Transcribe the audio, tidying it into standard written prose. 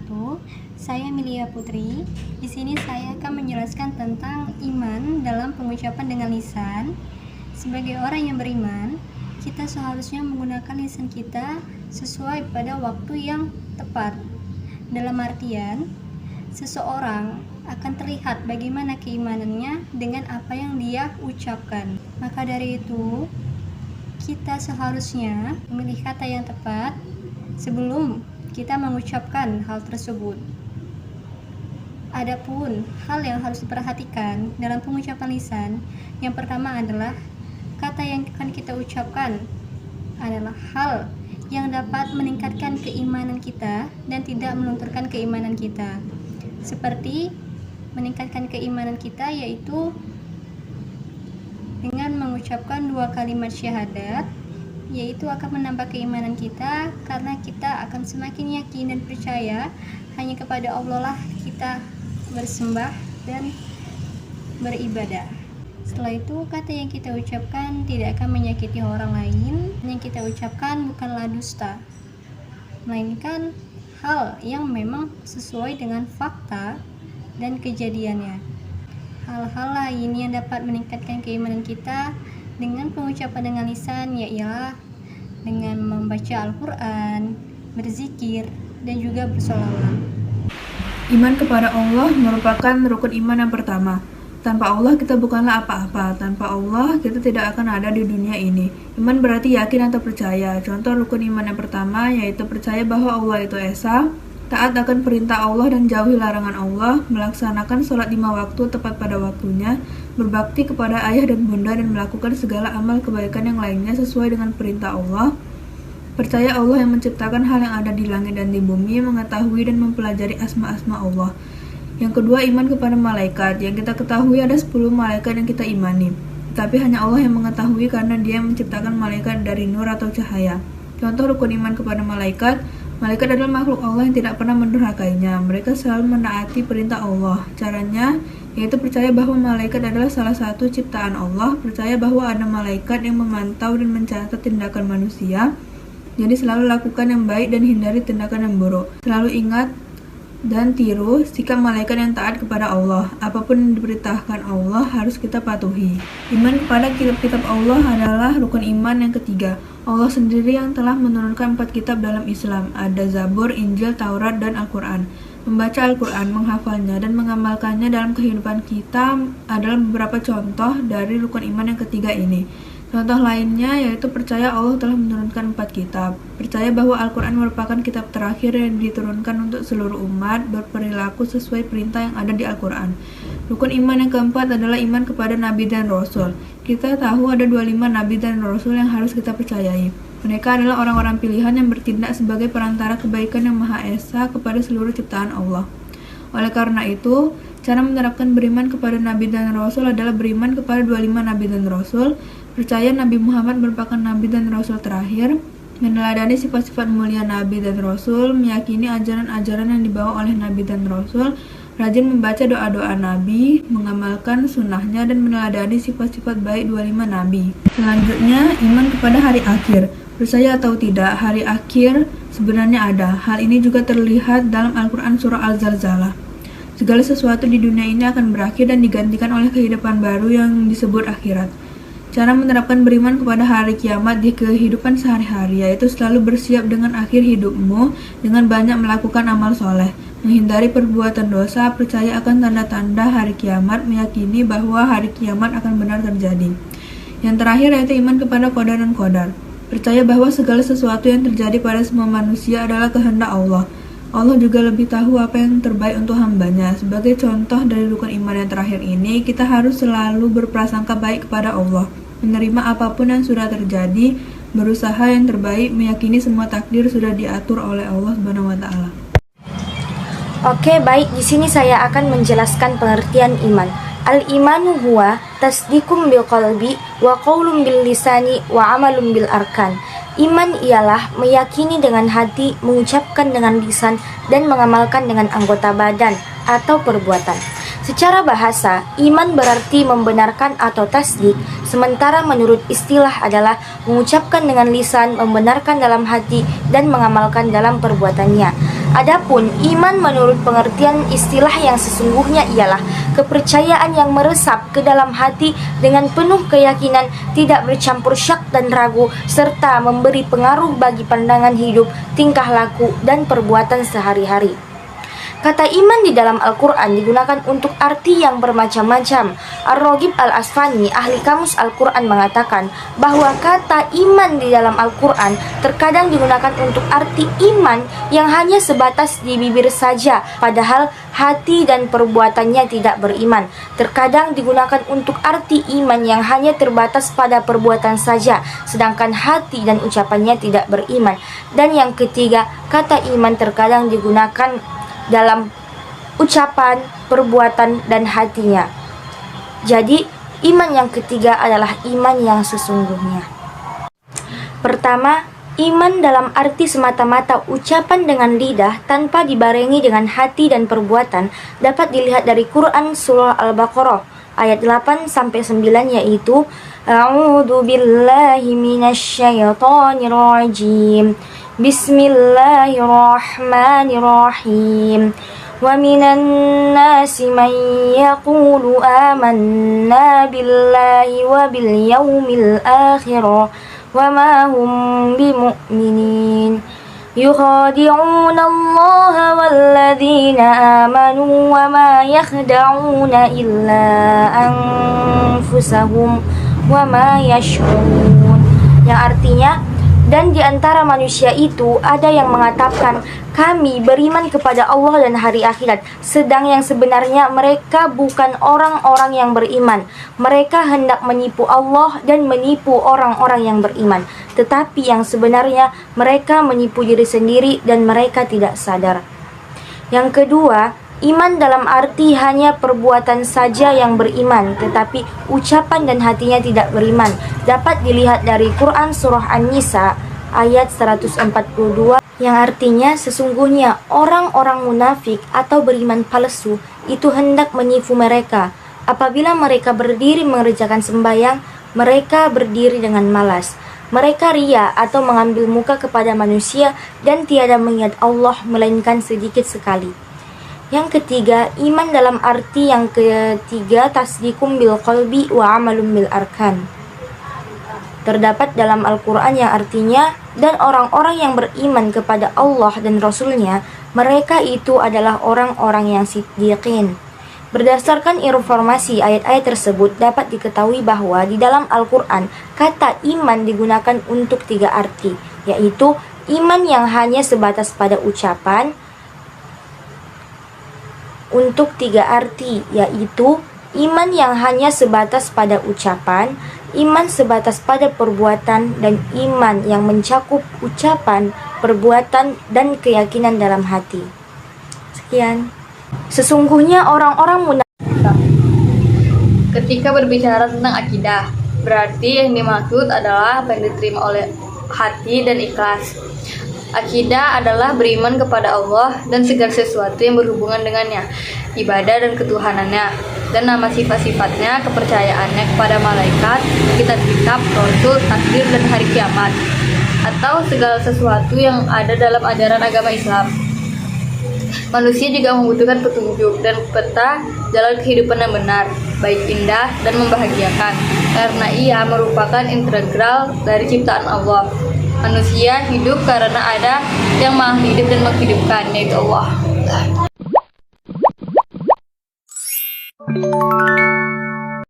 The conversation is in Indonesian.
wabarakatuh. Saya Milia Putri. Di sini saya akan menjelaskan tentang iman dalam pengucapan dengan lisan. Sebagai orang yang beriman, kita seharusnya menggunakan lisan kita sesuai pada waktu yang tepat. Dalam artian, seseorang akan terlihat bagaimana keimanannya dengan apa yang dia ucapkan. Maka dari itu, kita seharusnya memilih kata yang tepat sebelum kita mengucapkan hal tersebut. Adapun hal yang harus diperhatikan dalam pengucapan lisan, yang pertama adalah kata yang akan kita ucapkan adalah hal yang dapat meningkatkan keimanan kita dan tidak melunturkan keimanan kita. Seperti meningkatkan keimanan kita yaitu dengan mengucapkan 2 kalimat syahadat, yaitu akan menambah keimanan kita karena kita akan semakin yakin dan percaya hanya kepada Allah lah kita bersembah dan beribadah. Setelah itu, kata yang kita ucapkan tidak akan menyakiti orang lain. Yang kita ucapkan bukanlah dusta, melainkan hal yang memang sesuai dengan fakta dan kejadiannya. Hal-hal lain yang dapat meningkatkan keimanan kita dengan pengucapan dengan lisan ialah dengan membaca Al-Quran, berzikir, dan juga bersolawat. Iman kepada Allah merupakan rukun iman yang pertama. Tanpa Allah kita bukanlah apa-apa. Tanpa Allah kita tidak akan ada di dunia ini. Iman berarti yakin atau percaya. Contoh rukun iman yang pertama yaitu percaya bahwa Allah itu esa, taat akan perintah Allah dan jauhi larangan Allah, melaksanakan sholat 5 waktu tepat pada waktunya, berbakti kepada ayah dan bunda dan melakukan segala amal kebaikan yang lainnya sesuai dengan perintah Allah. Percaya Allah yang menciptakan hal yang ada di langit dan di bumi, mengetahui dan mempelajari asma-asma Allah. Yang kedua, iman kepada malaikat. Yang kita ketahui ada 10 malaikat yang kita imani, tapi hanya Allah yang mengetahui karena Dia yang menciptakan malaikat dari nur atau cahaya. Contoh rukun iman kepada malaikat. Malaikat adalah makhluk Allah yang tidak pernah mendurhakainya. Mereka selalu menaati perintah Allah. Caranya yaitu percaya bahwa malaikat adalah salah satu ciptaan Allah, percaya bahwa ada malaikat yang memantau dan mencatat tindakan manusia. Jadi selalu lakukan yang baik dan hindari tindakan yang buruk. Selalu ingat dan tiru sikap malaikat yang taat kepada Allah. Apapun yang diperintahkan Allah harus kita patuhi. Iman kepada kitab-kitab Allah adalah rukun iman yang ketiga. Allah sendiri yang telah menurunkan 4 kitab dalam Islam. Ada Zabur, Injil, Taurat, dan Al-Quran. Membaca Al-Quran, menghafalnya, dan mengamalkannya dalam kehidupan kita adalah beberapa contoh dari rukun iman yang ketiga ini. Contoh lainnya yaitu percaya Allah telah menurunkan 4 kitab. Percaya bahwa Al-Quran merupakan kitab terakhir yang diturunkan untuk seluruh umat, berperilaku sesuai perintah yang ada di Al-Quran. Rukun iman yang keempat adalah iman kepada Nabi dan Rasul. Kita tahu ada 25 Nabi dan Rasul yang harus kita percayai. Mereka adalah orang-orang pilihan yang bertindak sebagai perantara kebaikan yang Maha Esa kepada seluruh ciptaan Allah. Oleh karena itu, cara menerapkan beriman kepada Nabi dan Rasul adalah beriman kepada 25 Nabi dan Rasul, percaya Nabi Muhammad merupakan Nabi dan Rasul terakhir, meneladani sifat-sifat mulia Nabi dan Rasul, meyakini ajaran-ajaran yang dibawa oleh Nabi dan Rasul, rajin membaca doa-doa Nabi, mengamalkan sunnahnya, dan meneladani sifat-sifat baik 25 Nabi. Selanjutnya, iman kepada hari akhir. Percaya atau tidak, hari akhir sebenarnya ada. Hal ini juga terlihat dalam Al-Quran surah Al-Zalzalah. Segala sesuatu di dunia ini akan berakhir dan digantikan oleh kehidupan baru yang disebut akhirat. Cara menerapkan beriman kepada hari kiamat di kehidupan sehari-hari yaitu selalu bersiap dengan akhir hidupmu dengan banyak melakukan amal soleh, menghindari perbuatan dosa, percaya akan tanda-tanda hari kiamat, meyakini bahwa hari kiamat akan benar terjadi. Yang terakhir yaitu iman kepada qadar dan qadar. Percaya bahwa segala sesuatu yang terjadi pada semua manusia adalah kehendak Allah. Allah juga lebih tahu apa yang terbaik untuk hambanya. Sebagai contoh dari rukun iman yang terakhir ini, kita harus selalu berprasangka baik kepada Allah, menerima apapun yang sudah terjadi, berusaha yang terbaik, meyakini semua takdir sudah diatur oleh Allah Subhanahu wa taala. Oke, baik, di sini saya akan menjelaskan pengertian iman. Al-imanu huwa tasdiqum bil qalbi wa qaulun bil lisani wa amalun bil arkan. Iman ialah meyakini dengan hati, mengucapkan dengan lisan, dan mengamalkan dengan anggota badan atau perbuatan. Secara bahasa, iman berarti membenarkan atau tasdik, sementara menurut istilah adalah mengucapkan dengan lisan, membenarkan dalam hati, dan mengamalkan dalam perbuatannya. Adapun iman menurut pengertian istilah yang sesungguhnya ialah kepercayaan yang meresap ke dalam hati dengan penuh keyakinan, tidak bercampur syak dan ragu, serta memberi pengaruh bagi pandangan hidup, tingkah laku, dan perbuatan sehari-hari. Kata iman di dalam Al-Quran digunakan untuk arti yang bermacam-macam. Ar-Raghib Al-Asfani, ahli kamus Al-Quran, mengatakan bahwa kata iman di dalam Al-Quran terkadang digunakan untuk arti iman yang hanya sebatas di bibir saja, padahal hati dan perbuatannya tidak beriman. Terkadang digunakan untuk arti iman yang hanya terbatas pada perbuatan saja, sedangkan hati dan ucapannya tidak beriman. Dan yang ketiga, kata iman terkadang digunakan dalam ucapan, perbuatan, dan hatinya. Jadi, iman yang ketiga adalah iman yang sesungguhnya. Pertama, iman dalam arti semata-mata ucapan dengan lidah tanpa dibarengi dengan hati dan perbuatan dapat dilihat dari Quran surah Al-Baqarah ayat 8-9, yaitu A'udzu billahi minasyaitonir rajim. Bismillahirrahmanirrahim. Wa minan nasi man yaqulu amanna billahi wa bil yaumil akhir wa ma hum bimu'minin. Yukhadi'una Allah walladzina amanu wa ma yakhda'una illa anfusahum wa ma yash'urun. Yang artinya, dan di antara manusia itu ada yang mengatakan, kami beriman kepada Allah dan hari akhirat, sedang yang sebenarnya mereka bukan orang-orang yang beriman. Mereka hendak menipu Allah dan menipu orang-orang yang beriman, tetapi yang sebenarnya mereka menipu diri sendiri dan mereka tidak sadar. Yang kedua, iman dalam arti hanya perbuatan saja yang beriman, tetapi ucapan dan hatinya tidak beriman. Dapat dilihat dari Quran surah An-Nisa ayat 142, yang artinya sesungguhnya orang-orang munafik atau beriman palsu itu hendak menipu mereka. Apabila mereka berdiri mengerjakan sembahyang, mereka berdiri dengan malas. Mereka ria atau mengambil muka kepada manusia dan tiada mengingat Allah melainkan sedikit sekali. Yang ketiga, iman dalam arti yang ketiga, tasdiqum bil qalbi wa amalum bil arkan. Terdapat dalam Al-Quran yang artinya, dan orang-orang yang beriman kepada Allah dan Rasul-Nya, mereka itu adalah orang-orang yang siddiqin. Berdasarkan informasi ayat-ayat tersebut, dapat diketahui bahwa di dalam Al-Quran, kata iman digunakan untuk 3 arti, yaitu iman yang hanya sebatas pada ucapan, untuk 3 arti, yaitu iman yang hanya sebatas pada ucapan, iman sebatas pada perbuatan, dan iman yang mencakup ucapan, perbuatan, dan keyakinan dalam hati. Sekian. Sesungguhnya orang-orang munafik. Ketika berbicara tentang akidah, berarti yang dimaksud adalah apa yang diterima oleh hati dan ikhlas. Akidah adalah beriman kepada Allah dan segala sesuatu yang berhubungan dengannya, ibadah dan ketuhanannya, dan nama sifat-sifatnya, kepercayaannya kepada malaikat, kitab-kitab, rasul, takdir, dan hari kiamat, atau segala sesuatu yang ada dalam ajaran agama Islam. Manusia juga membutuhkan petunjuk dan peta jalan kehidupan yang benar, baik indah dan membahagiakan, karena ia merupakan integral dari ciptaan Allah. Manusia hidup karena ada yang maha hidup dan menghidupkan, yaitu Allah.